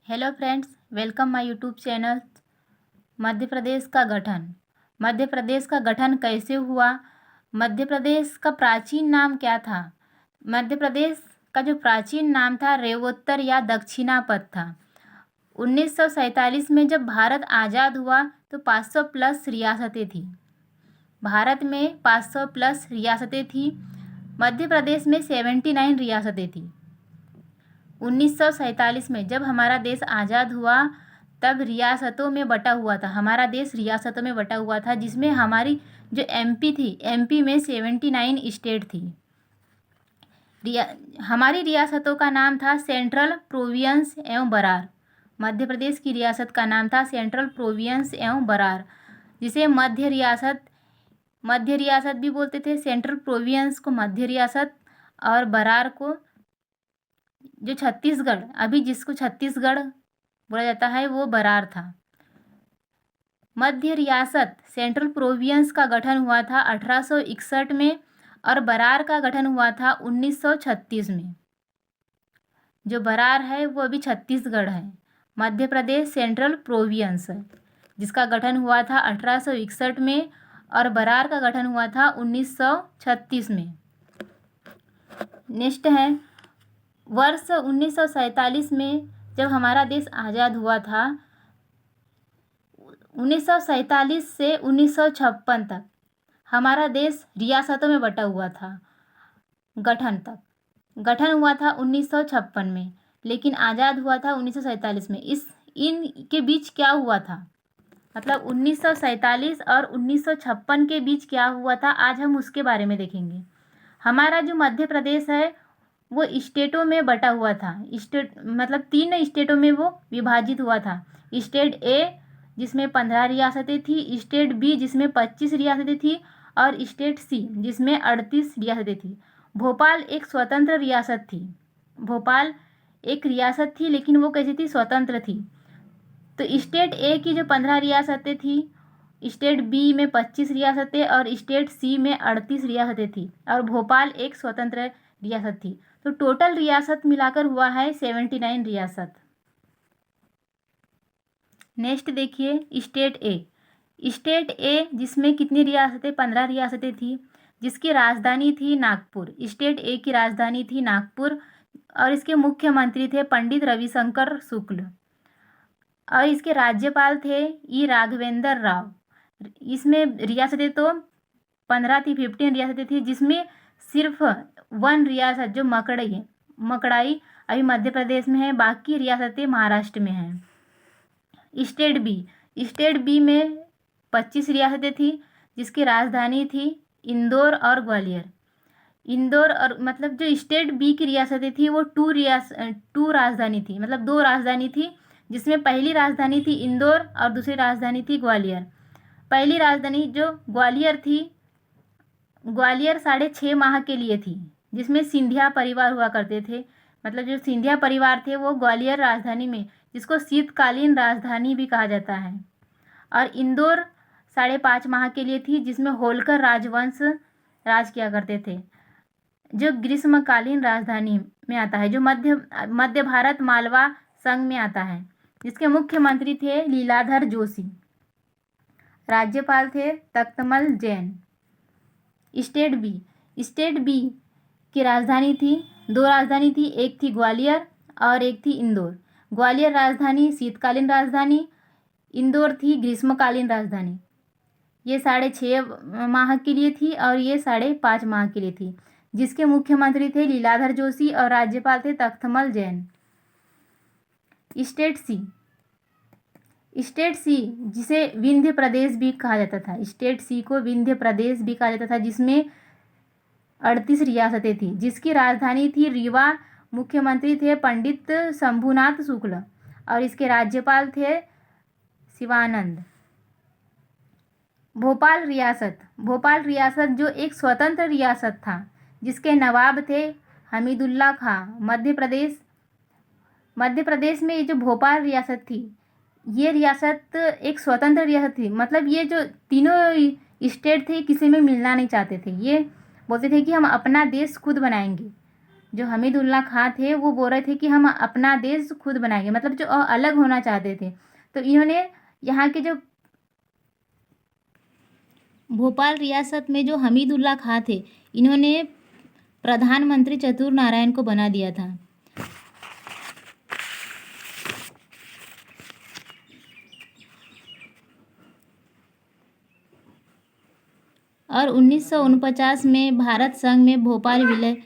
Hello friends, welcome my YouTube channel. Madhya Pradesh का गठन। मध्य प्रदेश का गठन कैसे हुआ? मध्य प्रदेश का प्राचीन नाम क्या था? मध्य प्रदेश का जो प्राचीन नाम था रेवोत्तर या दक्षिणापथ था। 1947 में जब भारत आज़ाद हुआ तो 500 प्लस रियासतें थी। भारत में 500 प्लस रियासतें थी। मध्य प्रदेश में 79 रियासतें थी। 1947 में जब हमारा देश आज़ाद हुआ तब रियासतों में बटा हुआ था। हमारा देश रियासतों में बटा हुआ था, जिसमें हमारी जो एमपी थी, एमपी में 79 स्टेट थी। हमारी रियासतों का नाम था सेंट्रल प्रोविंस एवं बरार। मध्य प्रदेश की रियासत का नाम था सेंट्रल प्रोविंस एवं बरार, जिसे मध्य रियासत भी बोलते थे। सेंट्रल प्रोविंस को मध्य रियासत और बरार को जो छत्तीसगढ़, अभी जिसको छत्तीसगढ़ बोला जाता है, वो बरार था। मध्य रियासत सेंट्रल प्रोविंस का गठन हुआ था 1861 में और बरार का गठन हुआ था 1936 में। जो बरार है वो अभी छत्तीसगढ़ है। मध्य प्रदेश सेंट्रल प्रोविंस है, जिसका गठन हुआ था 1861 में और बरार का गठन हुआ था 1936 में। नेक्स्ट है वर्ष 1947 में जब हमारा देश आज़ाद हुआ था। 1947 से 1956 तक हमारा देश रियासतों में बटा हुआ था। गठन हुआ था 1956 में, लेकिन आज़ाद हुआ था 1947 में। इनके बीच क्या हुआ था, मतलब 1947 और 1956 के बीच क्या हुआ था, आज हम उसके बारे में देखेंगे। हमारा जो मध्य प्रदेश है वो स्टेटों में बटा हुआ था। स्टेट मतलब 3 स्टेटों में वो विभाजित हुआ था। स्टेट ए जिसमें 15 रियासतें थी, स्टेट बी जिसमें 25 रियासतें थी और स्टेट सी जिसमें 38 रियासतें थी। भोपाल एक स्वतंत्र रियासत थी। भोपाल एक रियासत थी, लेकिन वो कैसी थी? स्वतंत्र थी। तो स्टेट ए की जो 15 रियासतें थी, स्टेट बी में 25 रियासतें और स्टेट सी में 38 रियासतें थी, और भोपाल एक स्वतंत्र रियासत थी। तो टोटल रियासत मिलाकर हुआ है 79 रियासत। नेक्स्ट देखिए स्टेट ए। स्टेट ए जिसमें कितनी रियासतें? 15 रियासतें थी, जिसकी राजधानी थी नागपुर। स्टेट ए की राजधानी थी नागपुर और इसके मुख्यमंत्री थे पंडित रविशंकर शुक्ल और इसके राज्यपाल थे ई राघवेंद्र राव। इसमें रियासतें तो 15 थी, 15 रियासतें थी, जिसमें सिर्फ 1 रियासत जो मकड़ाई अभी मध्य प्रदेश में है, बाकी रियासतें महाराष्ट्र में हैं। स्टेट बी में 25 रियासतें थी, जिसकी राजधानी थी इंदौर और ग्वालियर। इंदौर और मतलब जो स्टेट बी की रियासतें थी वो 2 राजधानी थी, मतलब 2 राजधानी थी, जिसमें पहली राजधानी थी इंदौर और दूसरी राजधानी थी ग्वालियर। पहली राजधानी जो ग्वालियर थी, ग्वालियर 6.5 माह के लिए थी, जिसमें सिंधिया परिवार हुआ करते थे। मतलब जो सिंधिया परिवार थे वो ग्वालियर राजधानी में, जिसको शीतकालीन राजधानी भी कहा जाता है। और इंदौर 5.5 माह के लिए थी, जिसमें होलकर राजवंश राज किया करते थे, जो ग्रीष्मकालीन राजधानी में आता है, जो मध्य भारत मालवा संघ में आता है, जिसके मुख्यमंत्री थे लीलाधर जोशी। राज्यपाल थे तख्तमल जैन। स्टेट बी की राजधानी थी, 2 राजधानी थी, एक थी ग्वालियर और एक थी इंदौर। ग्वालियर राजधानी शीतकालीन राजधानी, इंदौर थी ग्रीष्मकालीन राजधानी। ये 6.5 माह के लिए थी और ये 5.5 माह के लिए थी, जिसके मुख्यमंत्री थे लीलाधर जोशी और राज्यपाल थे तख्तमल जैन। स्टेट सी जिसे विंध्य प्रदेश भी कहा जाता था, स्टेट सी को विंध्य प्रदेश भी कहा जाता था, जिसमें 38 रियासतें थी, जिसकी राजधानी थी रीवा। मुख्यमंत्री थे पंडित शंभुनाथ शुक्ल और इसके राज्यपाल थे शिवानंद। भोपाल रियासत जो एक स्वतंत्र रियासत था, जिसके नवाब थे हमीदुल्ला खां। मध्य प्रदेश में ये जो भोपाल रियासत थी, ये रियासत एक स्वतंत्र रियासत थी। मतलब ये जो तीनों स्टेट थे किसी में मिलना नहीं चाहते थे, ये बोलते थे कि हम अपना देश खुद बनाएंगे। जो हमीदुल्ला खां थे वो बोल रहे थे कि हम अपना देश खुद बनाएंगे, मतलब जो अलग होना चाहते थे। तो इन्होंने यहाँ के जो भोपाल रियासत में जो हमीदुल्ला खां थे, इन्होंने प्रधानमंत्री चतुर नारायण को बना दिया था। और 1949 में भारत संघ में भोपाल विलय